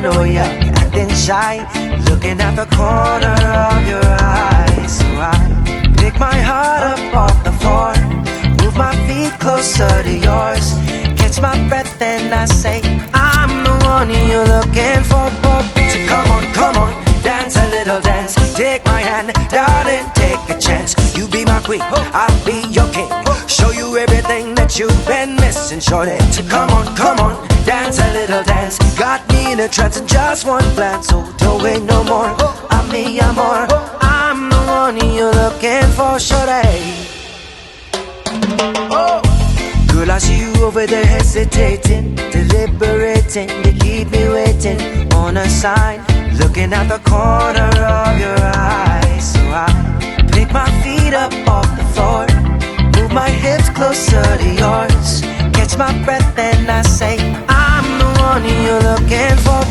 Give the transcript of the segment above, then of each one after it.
know you're acting shy, looking at the corner of your eye. So I pick my heart up off the floor, move my feet closer to yours, catch my breath and I say, I'm the one you're looking for. So come on, dance a little dance. Take my hand, darling, take a chance. You be my queen, I'll be your king. Show you everything that you've been missing, shorty. So come on, dance a little dance. Got me in a trance in just one glance. So don't wait no more, I'm me, I'm more. I'm the one you're looking for, shorty. Girl, I see you over there hesitating, deliberating. You keep me waiting on a sign, looking at the corner of your eye. So I pick my feet up off the floor, move my hips closer to yours, catch my breath and I say, I'm the one you're looking for.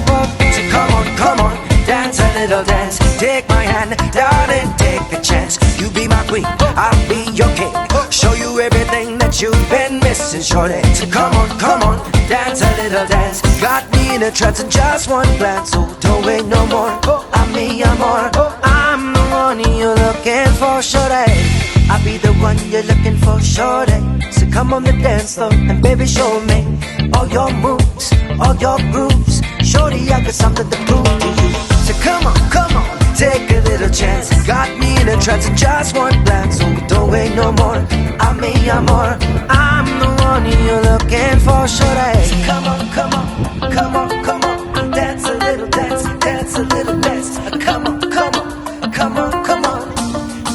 So come on, dance a little dance. Take my hand, darling, take a chance. You be my queen, I'll be your king. Show you everything that you've been missing, shorty. So come on, dance a little dance. Got me in a trance in just one glance. So don't wait no more, I'm me, I'm more. I'm the one you're looking for, shorty. I'll be the one you're looking for, shorty. So come on the dance floor and baby show me all your moves, all your grooves. Shorty, I got something to prove to you. So come on, take a little chance. Got me in a trance in just one glance. So don't wait no more, I'm me, I'm more. I'm the one you're looking for, shorty. So come on, dance a little dance, dance a little dance. Come on,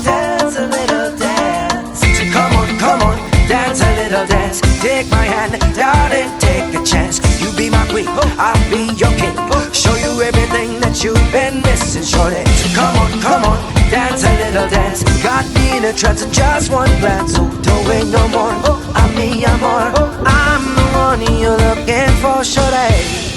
dance a little dance. So come on, dance a little dance. Take my hand, darling, take a chance. You be my queen, I'll be your king. Show you everything that you've been missing, shorty. So come on, dance a little dance. Got me in a trance in just one glance. So don't wait no more, I'm me, I'm more. I'm the one you're looking for, shorty.